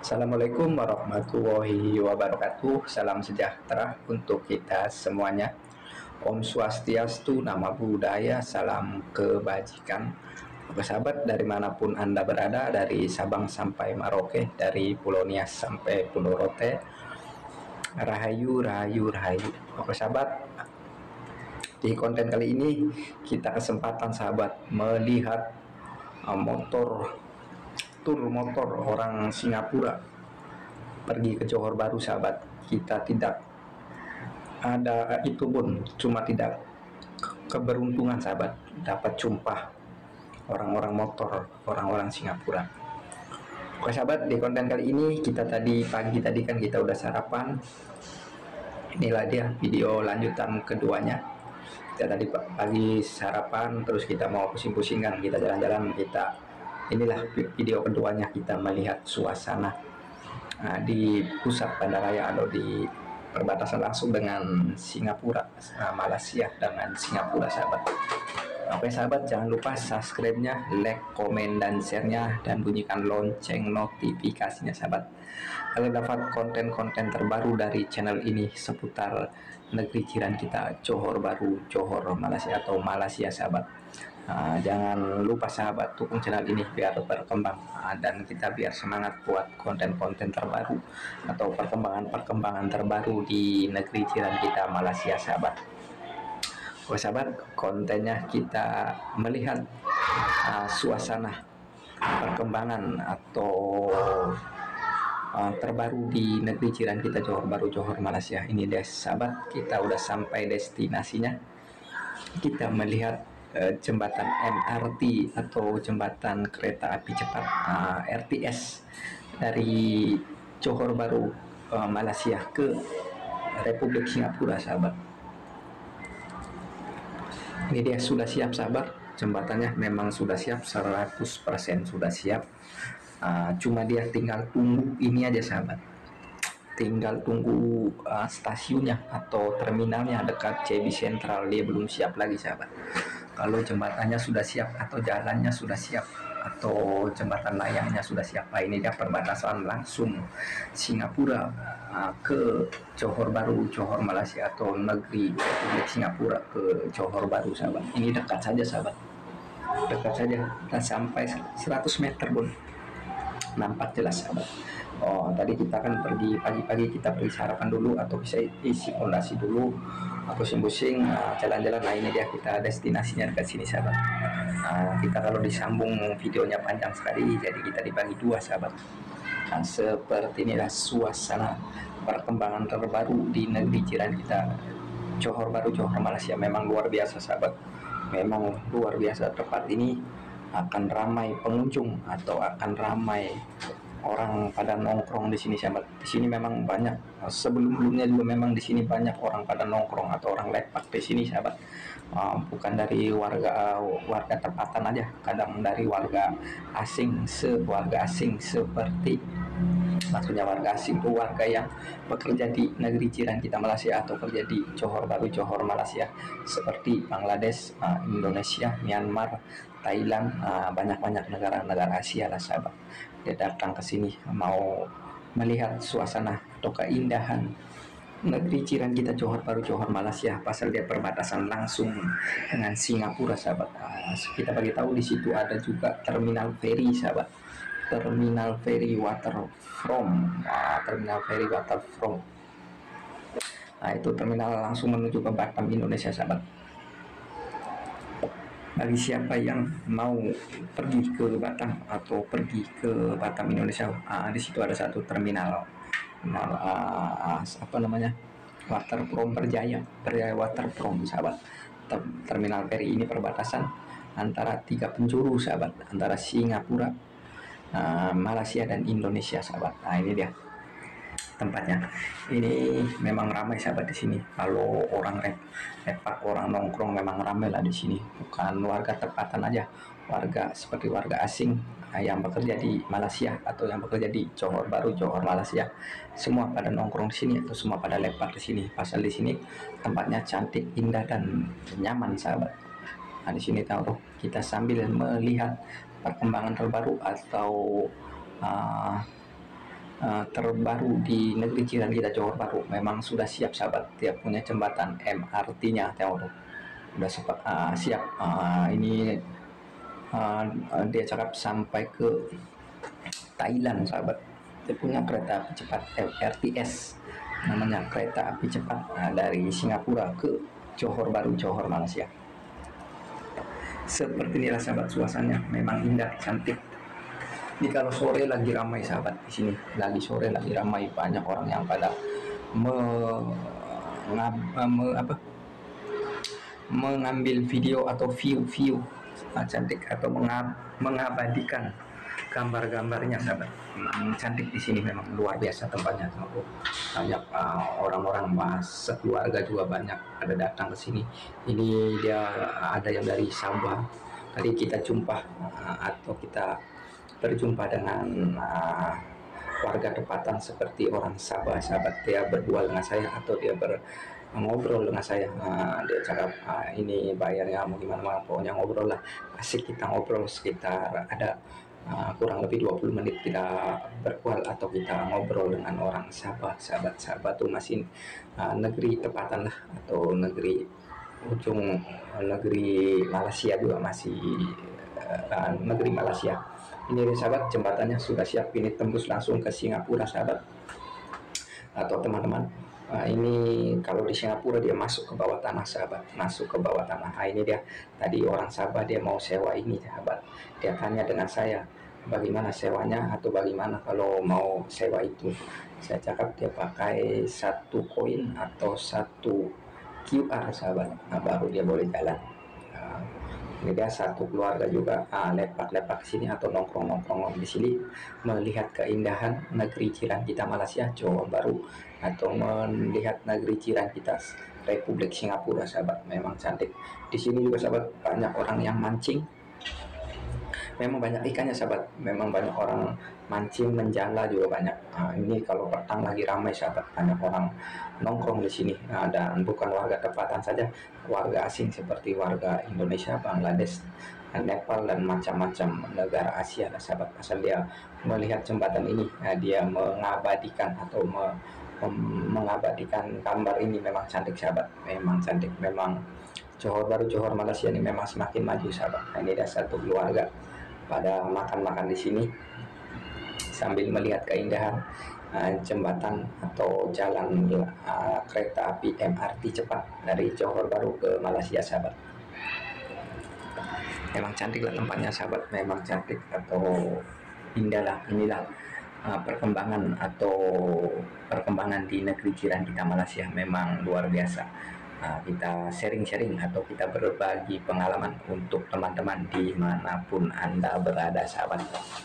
Assalamualaikum warahmatullahi wabarakatuh. Salam sejahtera untuk kita semuanya. Om Swastiastu, Namo Buddhaya, salam kebajikan. Oke sahabat, dari manapun Anda berada, dari Sabang sampai Merauke, dari Pulau Nias sampai Pulau Rote, Rahayu, Rahayu, Rahayu. Oke sahabat, di konten kali ini kita kesempatan sahabat melihat tur motor orang Singapura pergi ke Johor Bahru sahabat. Kita tidak ada itu pun, cuma tidak keberuntungan sahabat dapat jumpa orang-orang motor orang-orang Singapura. Oke sahabat, di konten kali ini kita pagi tadi kan kita udah sarapan. Inilah dia video lanjutan keduanya. Kita tadi pagi sarapan, terus kita mau pusing-pusing kan, kita jalan-jalan, inilah video keduanya, kita melihat suasana di pusat bandaraya atau di perbatasan langsung dengan Singapura, Malaysia dengan Singapura sahabat. Oke sahabat, jangan lupa subscribe-nya, like, komen, dan share-nya, dan bunyikan lonceng notifikasinya sahabat, agar dapat konten-konten terbaru dari channel ini seputar negeri jiran kita, Johor Bahru, Johor Malaysia atau Malaysia sahabat. Jangan lupa sahabat dukung channel ini biar berkembang, dan kita biar semangat buat konten-konten terbaru atau perkembangan terbaru di negeri jiran kita Malaysia sahabat. Oh sahabat, kontennya kita melihat suasana perkembangan atau terbaru di negeri jiran kita Johor Bahru, Johor Malaysia. Ini deh sahabat, kita udah sampai destinasinya. Kita melihat jembatan MRT atau jembatan kereta api cepat, RTS, dari Johor Bahru, Malaysia ke Republik Singapura sahabat. Ini dia sudah siap sahabat, jembatannya memang sudah siap, 100% sudah siap. Cuma dia tinggal tunggu ini aja sahabat, tinggal tunggu stasiunnya atau terminalnya dekat JB Sentral, dia belum siap lagi sahabat. Kalau jembatannya sudah siap atau jalannya sudah siap atau jembatan layangnya sudah siap, ini dia perbatasan langsung Singapura ke Johor Bahru, Johor Malaysia atau negeri Republik Singapura ke Johor Bahru sahabat. Ini dekat saja sahabat, dekat saja, kita sampai 100 meter pun nampak jelas sahabat. Oh tadi kita kan pagi-pagi kita pergi sarapan dulu atau bisa isi fondasi dulu, pusing-pusing jalan-jalan. Nah ini dia, kita destinasinya dekat sini sahabat. Kita kalau disambung videonya panjang sekali, jadi kita dibagi dua sahabat. Seperti inilah suasana perkembangan terbaru di negeri jiran kita Johor Bahru, Johor Malaysia. Memang luar biasa sahabat, memang luar biasa. Tempat ini akan ramai pengunjung atau akan ramai orang pada nongkrong di sini sahabat. Di sini memang banyak, sebelum-sebelumnya juga memang di sini banyak orang pada nongkrong atau orang lepak di sini sahabat. Bukan dari warga tempatan aja, kadang dari warga asing, seperti, maksudnya warga asing itu warga yang bekerja di negeri jiran kita Malaysia atau kerja di Johor Bahru, Johor Malaysia, seperti Bangladesh, Indonesia, Myanmar, Thailand, banyak-banyak negara-negara Asia lah sahabat. Dia datang ke sini mau melihat suasana atau keindahan negeri jiran kita Johor Bahru, Johor Malaysia, pasal dia perbatasan langsung dengan Singapura sahabat. Kita bagi tahu di situ ada juga terminal feri sahabat, terminal feri waterfront, itu terminal langsung menuju ke Batam, Indonesia sahabat. Bagi siapa yang mau pergi ke Batam atau pergi ke Batam, Indonesia, di situ ada satu terminal, Waterfront Berjaya Waterfront sahabat. Terminal feri ini perbatasan antara tiga penjuru sahabat, antara Singapura, Malaysia dan Indonesia sahabat. Ini dia tempatnya. Ini memang ramai sahabat di sini. Kalau orang lepak, orang nongkrong memang ramai lah di sini. Bukan warga tempatan aja, warga seperti warga asing yang bekerja di Malaysia atau yang bekerja di Johor Bahru, Johor Malaysia, semua pada nongkrong di sini atau semua pada lepak di sini. Pasal di sini tempatnya cantik, indah dan nyaman sahabat. Di sini tahu kita sambil melihat perkembangan terbaru atau terbaru di negeri jiran kita Johor Bahru memang sudah siap sahabat. Dia punya jembatan MRT-nya tengok tuh udah siap. Ini dia cakap sampai ke Thailand sahabat. Dia punya kereta api cepat RTS, namanya kereta api cepat dari Singapura ke Johor Bahru, Johor Malaysia. Seperti inilah sahabat suasananya, memang indah, cantik. Ini kalau sore lagi ramai sahabat, di sini lagi sore lagi ramai, banyak orang yang pada mengambil video atau view cantik atau mengabadikan gambar-gambarnya sahabat. Memang cantik di sini, memang luar biasa tempatnya. Banyak orang-orang sekeluarga juga banyak ada datang ke sini. Ini dia ada yang dari Sabah. Tadi kita jumpa atau kita berjumpa dengan warga tempatan seperti orang Sabah sahabat. Dia berbual dengan saya atau dia ngobrol dengan saya. Dia cakap ini bayarnya mau gimana, pokoknya ngobrol lah, asik. Kita ngobrol sekitar ada kurang lebih 20 menit kita berbual atau kita ngobrol dengan orang Sabah sahabat. Sabah tuh masih negeri tempatan lah, atau negeri ujung negeri Malaysia juga, masih negeri Malaysia. Ini sahabat, jembatannya sudah siap, ini tembus langsung ke Singapura sahabat atau teman-teman. Ini kalau di Singapura dia masuk ke bawah tanah sahabat, masuk ke bawah tanah. Ini dia tadi orang Sabah, dia mau sewa ini sahabat. Dia tanya dengan saya bagaimana sewanya atau bagaimana kalau mau sewa itu. Saya cakap dia pakai satu koin atau satu QR sahabat, baru dia boleh jalan. Ini dia satu keluarga juga lepak-lepak sini atau nongkrong-nongkrong di sini, melihat keindahan negeri jiran kita Malaysia, Johor Bahru, atau melihat negeri jiran kita Republik Singapura sahabat. Memang cantik. Di sini juga sahabat banyak orang yang mancing. Memang banyak ikannya sahabat, memang banyak orang mancing, menjala juga banyak. Ini kalau petang lagi ramai sahabat, banyak orang nongkrong di sini. Dan bukan warga tempatan saja, warga asing seperti warga Indonesia, Bangladesh, Nepal, dan macam-macam negara Asia lah sahabat. Asal dia melihat jembatan ini, dia mengabadikan atau mengabadikan gambar ini. Memang cantik sahabat, memang cantik. Memang Johor Bahru, Johor Malaysia ini memang semakin maju sahabat. Ini ada satu keluarga pada makan-makan di sini sambil melihat keindahan jembatan atau jalan kereta api MRT cepat dari Johor Bahru ke Malaysia sahabat. Memang cantiklah tempatnya sahabat, memang cantik atau indah lah. Inilah perkembangan di negeri jiran kita Malaysia, memang luar biasa. Kita sharing-sharing atau kita berbagi pengalaman untuk teman-teman dimanapun Anda berada sahabat.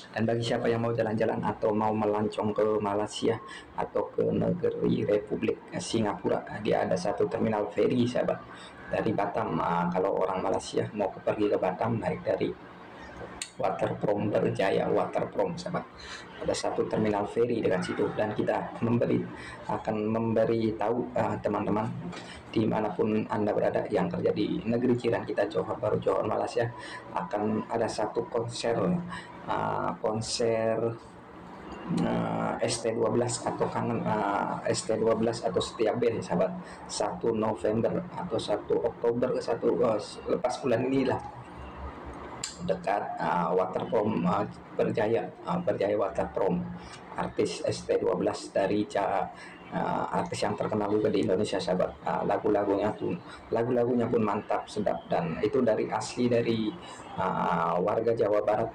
Dan bagi siapa yang mau jalan-jalan atau mau melancong ke Malaysia atau ke negeri Republik Singapura, dia ada satu terminal feri sahabat dari Batam. Kalau orang Malaysia mau pergi ke Batam, naik dari Waterprom Berjaya Waterprom sahabat, ada satu terminal feri dekat situ, dan kita akan memberi tahu teman-teman dimanapun Anda berada yang kerja di negeri jiran kita Johor Bahru, Johor Malaysia, akan ada satu konser ST12 atau kangen ST12 atau setiap band sahabat, 1 November atau 1 Oktober ke 1 lepas bulan inilah, dekat Waterprom Berjaya Waterprom. Artis ST12 dari artis yang terkenal juga di Indonesia sahabat. Lagu-lagunya pun mantap, sedap, dan itu asli dari warga Jawa Barat,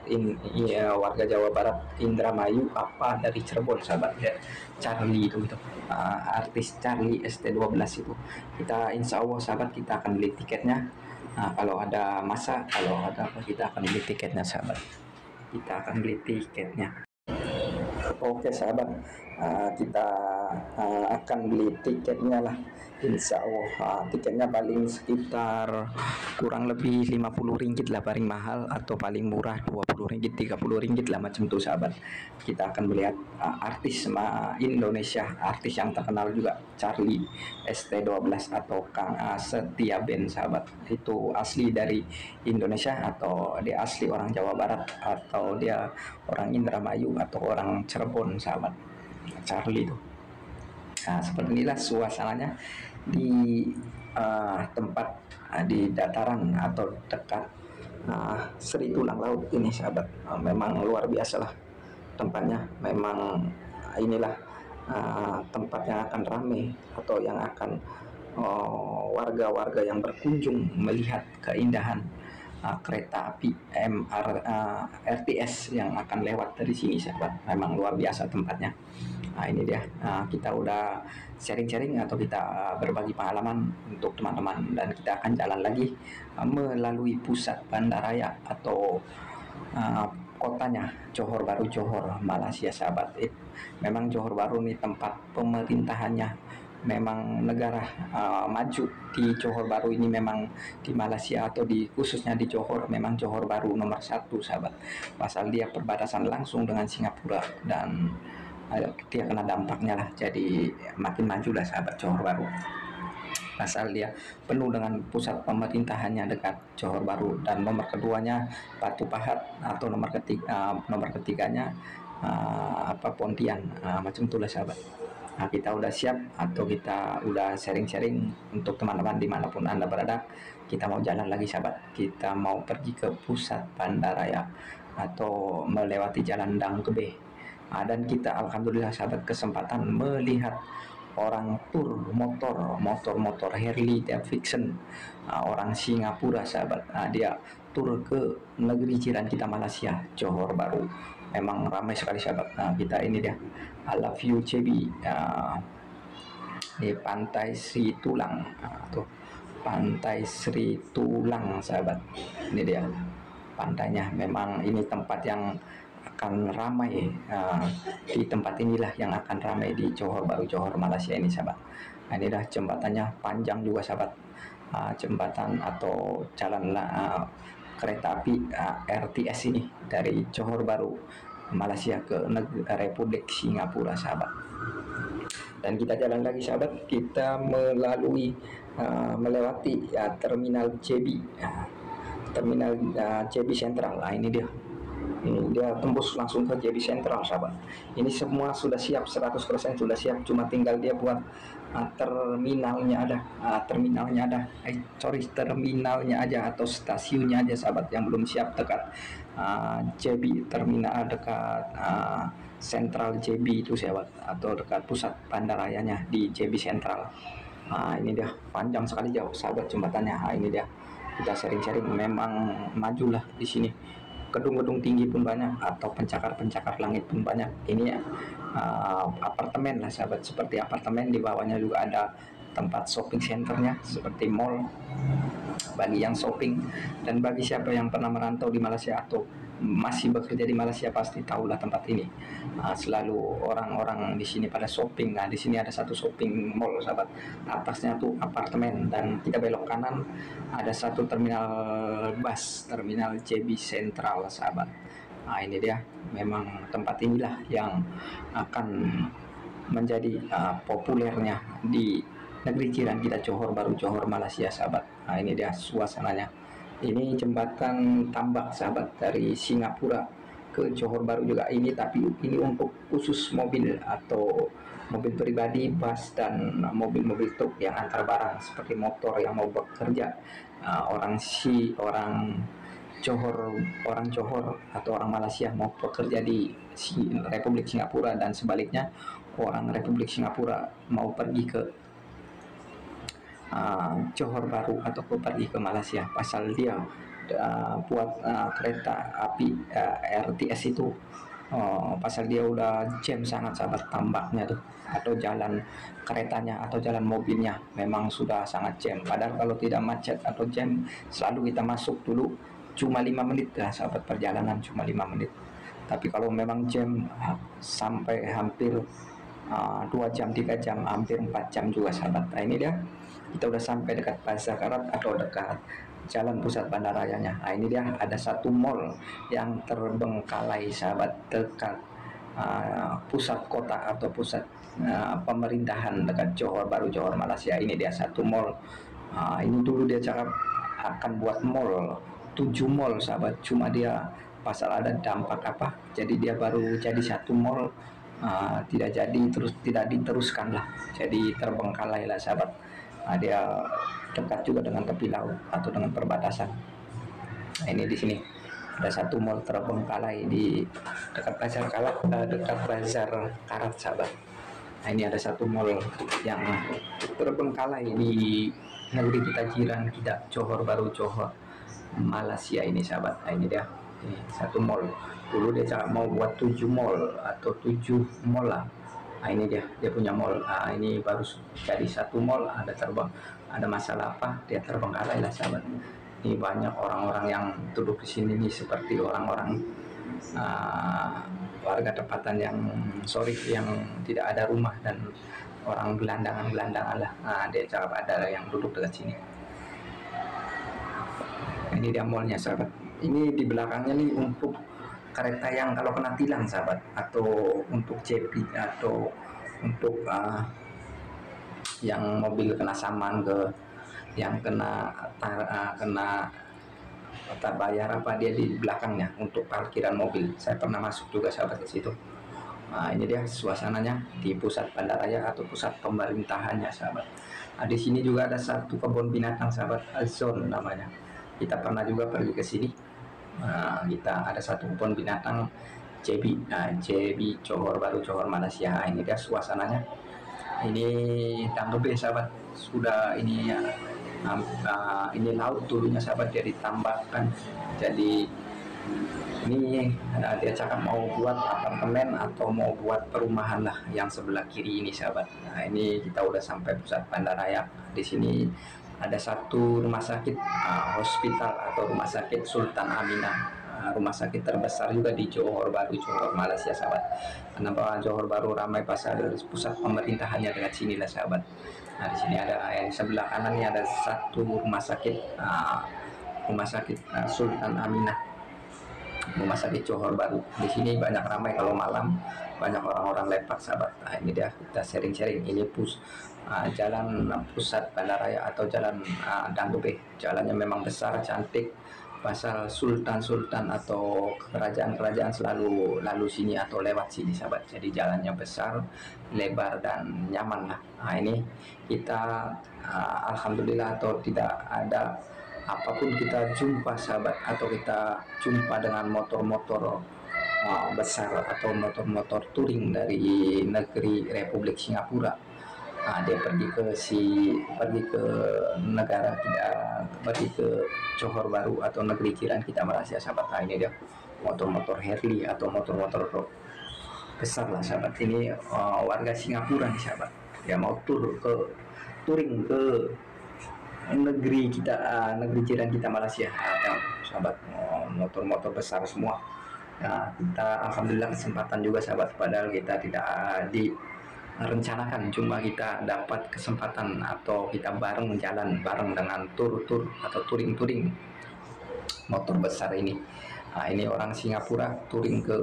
warga Jawa Barat Indramayu dari Cirebon sahabat ya. Charlie itu artis Charlie ST12 itu. Kita insya Allah sahabat, kita akan beli tiketnya. Kalau ada masa, kalau ada apa, kita akan beli tiketnya sahabat. Kita akan beli tiketnya. Oke sahabat, kita akan beli tiketnya lah, insya Allah. Tiketnya paling sekitar kurang lebih 50 ringgit lah paling mahal, atau paling murah 20 ringgit, 30 ringgit lah, macam tuh sahabat. Kita akan melihat artis Indonesia, artis yang terkenal juga, Charlie ST12 atau Kang Setia Band sahabat. Itu asli dari Indonesia atau dia asli orang Jawa Barat atau dia orang Indramayu atau orang Cirebon sahabat. Charlie itu. Nah, seperti inilah suasananya di tempat di dataran atau dekat Sri Tulang Laut ini sahabat. Memang luar biasa lah tempatnya. Memang inilah tempat yang akan ramai atau yang akan warga-warga yang berkunjung melihat keindahan kereta api RTS yang akan lewat dari sini sahabat. Memang luar biasa tempatnya. Nah ini dia, kita udah sharing-sharing atau kita berbagi pengalaman untuk teman-teman, dan kita akan jalan lagi melalui pusat bandaraya atau kotanya Johor Bahru, Johor Malaysia sahabat. Memang Johor Bahru ini tempat pemerintahannya, memang negara maju di Johor Bahru ini, memang di Malaysia atau di khususnya di Johor, memang Johor Bahru nomor 1 sahabat. Pasal dia perbatasan langsung dengan Singapura dan dia kena dampaknya lah, jadi makin maju lah sahabat Johor Bahru. Pasal dia penuh dengan pusat pemerintahannya dekat Johor Bahru, dan nomor keduanya Batu Pahat, atau nomor ketiganya Pontian, macam itulah sahabat. Nah, kita udah siap atau kita udah sharing-sharing untuk teman-teman dimanapun Anda berada. Kita mau jalan lagi sahabat, kita mau pergi ke pusat bandaraya atau melewati jalan Dang Kebe. Dan kita alhamdulillah sahabat kesempatan melihat orang tur motor Harley Davidson, orang Singapura sahabat. Dia tur ke negeri jiran kita Malaysia, Johor Bahru. Memang ramai sekali sahabat. Kita ini dia I love you JB di Pantai Sri Tulang, tuh Pantai Sri Tulang sahabat. Ini dia pantainya. Memang ini tempat yang akan ramai, di tempat inilah yang akan ramai di Johor Bahru, Johor Malaysia ini sahabat. Nah, ini dah jembatannya panjang juga sahabat. Jembatan atau jalan kereta api RTS ini dari Johor Bahru Malaysia ke Republik Singapura sahabat. Dan kita jalan lagi sahabat, kita melewati terminal JB, terminal JB Sentral. Ini dia. Ini dia tembus langsung ke JB Sentral sahabat. Ini semua sudah siap, 100% sudah siap, cuma tinggal dia buat terminalnya aja atau stasiunnya aja sahabat yang belum siap dekat JB terminal, dekat Sentral JB itu sahabat, atau dekat pusat bandarayanya di JB Sentral. Ini dia panjang sekali jauh sahabat jembatannya. Ini dia, kita sharing-sharing. Memang majulah di sini, gedung-gedung tinggi pun banyak atau pencakar-pencakar langit pun banyak. Ini apartemen lah sahabat, seperti apartemen. Di bawahnya juga ada tempat shopping centernya seperti mall bagi yang shopping. Dan bagi siapa yang pernah merantau di Malaysia atau masih bekerja di Malaysia pasti tahulah tempat ini. Selalu orang-orang di sini pada shopping. Nah, di sini ada satu shopping mall sahabat, atasnya tuh apartemen, dan kita belok kanan ada satu terminal bus, terminal JB Sentral sahabat. Ini dia, memang tempat inilah yang akan menjadi populernya di negeri jiran kita Johor Bahru, Johor Malaysia sahabat. Ini dia suasananya. Ini jembatan tambak sahabat dari Singapura ke Johor Bahru juga ini, tapi ini untuk khusus mobil atau mobil pribadi, bus, dan mobil-mobil truk yang antar barang seperti motor yang mau bekerja. Orang Johor atau orang Malaysia mau bekerja di Republik Singapura, dan sebaliknya orang Republik Singapura mau pergi ke Johor Bahru atau pergi ke Malaysia. Pasal dia buat kereta api RTS itu, pasal dia udah jam sangat sahabat, tambaknya tuh atau jalan keretanya atau jalan mobilnya memang sudah sangat jam. Padahal kalau tidak macet atau jam, selalu kita masuk dulu cuma 5 menit lah sahabat, perjalanan cuma 5 menit. Tapi kalau memang jam sampai hampir 2 jam, 3 jam, hampir 4 jam juga sahabat. Nah, ini dia, kita udah sampai dekat Pasar Karat atau dekat jalan pusat bandarayanya. Nah, ini dia, ada satu mall yang terbengkalai sahabat dekat pusat kota atau pusat pemerintahan dekat Johor Bahru, Johor Malaysia. Ini dia satu mall. Ini dulu dia cakap akan buat mall, 7 mall sahabat, cuma dia pasal ada dampak apa, jadi dia baru jadi satu mall tidak jadi, terus tidak diteruskan lah, jadi terbengkalai lah sahabat. Dia dekat juga dengan tepi laut atau dengan perbatasan. Nah, ini di sini ada satu mall terbengkalai di dekat Bazar Karat, dekat Bazar Karat sahabat. Nah, ini ada satu mall yang terbengkalai di negeri kita jiran kita, Johor Bahru, Johor Malaysia ini sahabat. Nah, ini dia, ini satu mall. Dulu dia cakap mau buat 7 mall atau 7 mall lah. Nah, ini dia punya mall. Nah, ini baru jadi satu mall, ada masalah apa, dia terbengkalai lah sahabat. Ini banyak orang-orang yang duduk di sini nih, seperti orang-orang warga tempatan yang yang tidak ada rumah dan orang gelandangan lah. Nah, dia cakap ada yang duduk dekat sini. Ini dia mallnya sahabat. Ini di belakangnya nih untuk kereta yang kalau kena tilang sahabat, atau untuk JP, atau untuk yang mobil kena saman ke, yang kena tak bayar apa, dia di belakangnya untuk parkiran mobil. Saya pernah masuk juga sahabat ke situ. Nah, ini dia suasananya di pusat bandaraya atau pusat pemerintahannya sahabat. Nah, di sini juga ada satu kebun binatang sahabat, Azon namanya. Kita pernah juga pergi ke sini. Nah, kita ada satu kebun binatang JB, JB Johor Bahru, Johor Malaysia. Nah, ini dia suasananya. Ini Danggebe sahabat, sudah ini ya. Ini laut dulunya sahabat, dia ditambahkan jadi ini. Dia cakap mau buat apartemen atau mau buat perumahan lah yang sebelah kiri ini sahabat. Nah, ini kita udah sampai pusat bandaraya. Di sini ada satu rumah sakit, hospital atau rumah sakit Sultan Aminah, rumah sakit terbesar juga di Johor Bahru, Johor Malaysia sahabat. Kenapa Johor Bahru ramai pasal pusat pemerintahannya dekat sini lah sahabat. Nah, di sini ada yang sebelah kanan ini ada satu rumah sakit, Sultan Aminah, rumah sakit Johor Bahru. Di sini banyak ramai kalau malam, banyak orang-orang lepak sahabat. Nah, ini dia, kita sharing-sharing. Ini jalan pusat bandaraya atau jalan Danggebe. Jalannya memang besar, cantik. Pasal sultan-sultan atau kerajaan-kerajaan selalu lalu sini atau lewat sini sahabat. Jadi jalannya besar, lebar dan nyaman lah. Nah, ini kita alhamdulillah atau tidak ada apapun kita jumpa sahabat, atau kita jumpa dengan motor-motor besar atau motor-motor touring dari negeri Republik Singapura. Dia pergi ke negara kita, pergi ke Johor Bahru atau negeri jiran kita Malaysia sahabat. Nah, ini dia motor-motor Harley atau motor-motor besar lah sahabat. Ini warga Singapura nih sahabat, dia mau touring ke negeri kita, negeri jiran kita Malaysia sahabat. Motor-motor besar semua. Nah, kita alhamdulillah kesempatan juga sahabat, padahal kita tidak rencanakan, cuma kita dapat kesempatan atau kita bareng jalan bareng dengan tur atau touring motor besar ini. Nah, ini orang Singapura touring ke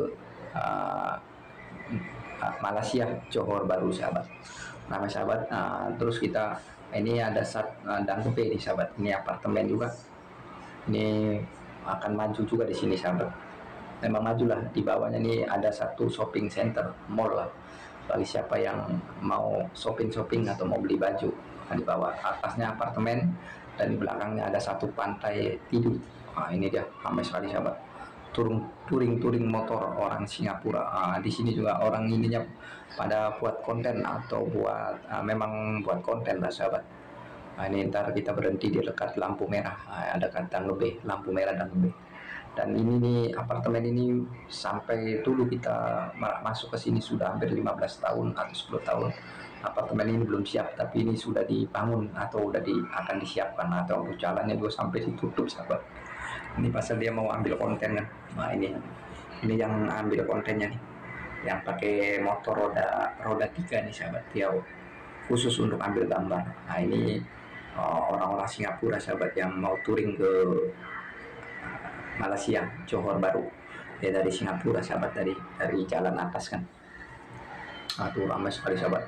Malaysia, Johor Bahru sahabat. Nama sahabat. Terus kita ini ada Danggebe ini sahabat. Ini apartemen juga. Ini akan maju juga di sini sahabat. Memang majulah, di bawahnya ini ada satu shopping center, mall lah, bagi siapa yang mau shopping atau mau beli baju. Nah, di bawah atasnya apartemen dan di belakangnya ada satu pantai tidur. Nah, ini dia ramai sekali sahabat, touring motor orang Singapura. Di sini juga orang ininya pada buat konten atau memang buat konten lah sahabat. Nah, ini ntar kita berhenti di dekat lampu merah, ada kata lebih lampu merah dan lebih. Dan ini nih, apartemen ini sampai dulu kita masuk ke sini sudah hampir 15 tahun atau 10 tahun. Apartemen ini belum siap, tapi ini sudah dibangun atau akan disiapkan, atau jalannya juga sampai ditutup sahabat. Ini pasal dia mau ambil konten kan. Nah, ini yang ambil kontennya nih, yang pakai motor roda 3 nih sahabat, dia khusus untuk ambil gambar. Nah, ini orang-orang Singapura sahabat yang mau touring ke Malaysia, Johor Bahru. Dia dari Singapura sahabat, dari jalan atas kan. Tuh ramai sekali sahabat,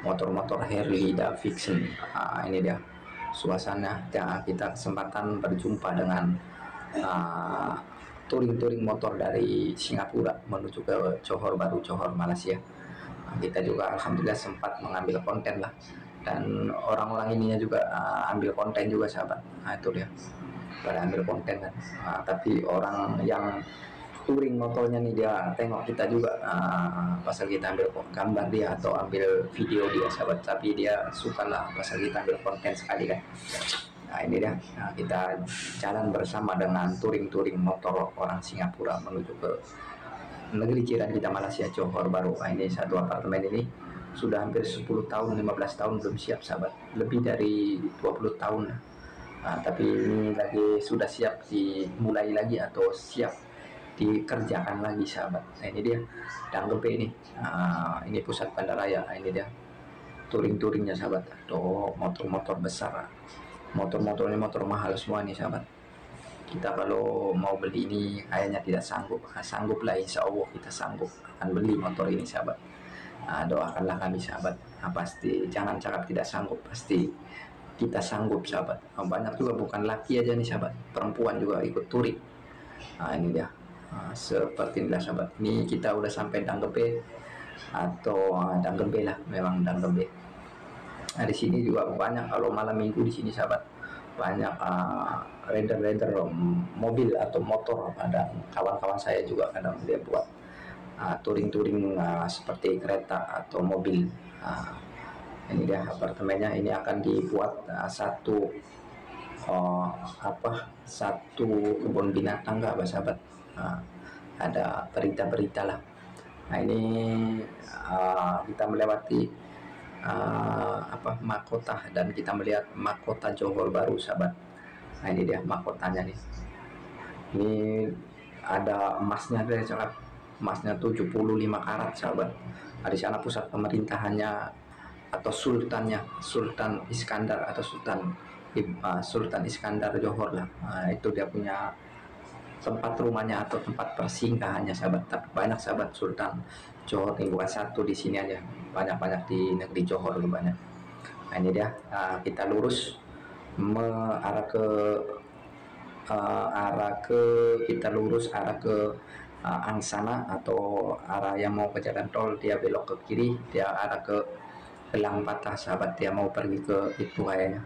motor-motor Harley Davidson. Ini dia suasana. Kita kesempatan berjumpa dengan touring motor dari Singapura menuju ke Johor Bahru, Johor Malaysia. Kita juga alhamdulillah sempat mengambil konten lah, dan orang-orang ininya juga ambil konten juga sahabat. Nah itu dia, pada ambil konten kan. Tapi orang yang touring motornya nih, dia tengok kita juga, pasal kita ambil gambar dia atau ambil video dia sahabat, tapi dia suka lah pasal kita ambil konten sekali kan. Nah ini dia, kita jalan bersama dengan touring-touring motor orang Singapura menuju ke negeri jiran kita Malaysia, Johor Bahru. Nah, ini satu apartemen ini sudah hampir 10 tahun 15 tahun belum siap sahabat, lebih dari 20 tahun. Tapi ini lagi sudah siap dimulai lagi atau siap dikerjakan lagi sahabat. Nah ini dia Danggepe ini, ini pusat bandaraya. Nah, ini dia touring-touringnya sahabat, atau motor-motor besar. Motor-motornya motor mahal semua nih sahabat. Kita kalau mau beli ini kayaknya tidak sanggup. Sanggup lah, insya Allah kita sanggup akan beli motor ini sahabat. Doakanlah kami sahabat. Pasti jangan cakap tidak sanggup, pasti kita sanggup sahabat. Banyak juga bukan laki aja nih sahabat, perempuan juga ikut touring. Ini dia, seperti inilah sahabat. Ini kita udah sampai Danggepe, atau Danggepe lah, memang Danggepe. Di sini juga banyak kalau malam minggu di sini sahabat, banyak rider-rider mobil atau motor. Ada kawan-kawan saya juga kadang dia buat touring-touring seperti kereta atau mobil. Ini dia apartemennya, ini akan dibuat satu satu kebun binatang nggak sahabat. Ada berita-berita lah. Nah ini kita melewati mahkota, dan kita melihat mahkota Johor Bahru sahabat. Nah ini dia mahkotanya nih. Ini ada emasnya, dia sangat emasnya 75 karat sahabat. Di sana pusat pemerintahannya atau sultannya, Sultan Iskandar atau Sultan Iskandar Johor lah. Itu dia punya tempat rumahnya atau tempat persinggahannya sahabat. Tapi banyak sahabat Sultan Johor ini, bukan satu di sini aja, banyak-banyak di negeri Johor lebih banyak. Nah ini dia, kita lurus kita lurus arah ke Angsana, atau arah yang mau ke jalan tol. Dia belok ke kiri, dia arah ke Gelang Patah sahabat, dia mau pergi ke itu kayaknya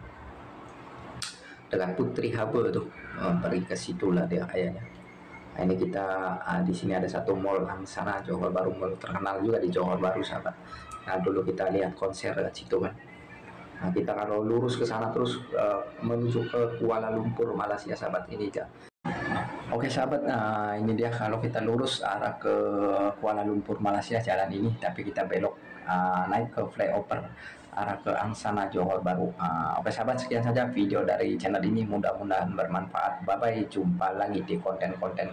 dengan Putri Habe tuh, pergi ke situlah dia kayaknya. Nah, ini kita di sini ada satu mall Angsana Johor Bahru, mall terkenal juga di Johor Bahru sahabat. Nah dulu kita lihat konser di situ kan. Nah kita kalau lurus ke sana terus menuju ke Kuala Lumpur Malaysia sahabat. Ini dia. Oke sahabat, ini dia kalau kita lurus arah ke Kuala Lumpur Malaysia jalan ini, tapi kita belok naik ke flyover arah ke Angsana Johor Bahru. Oke sahabat, sekian saja video dari channel ini, mudah-mudahan bermanfaat. Bye bye, jumpa lagi di konten-konten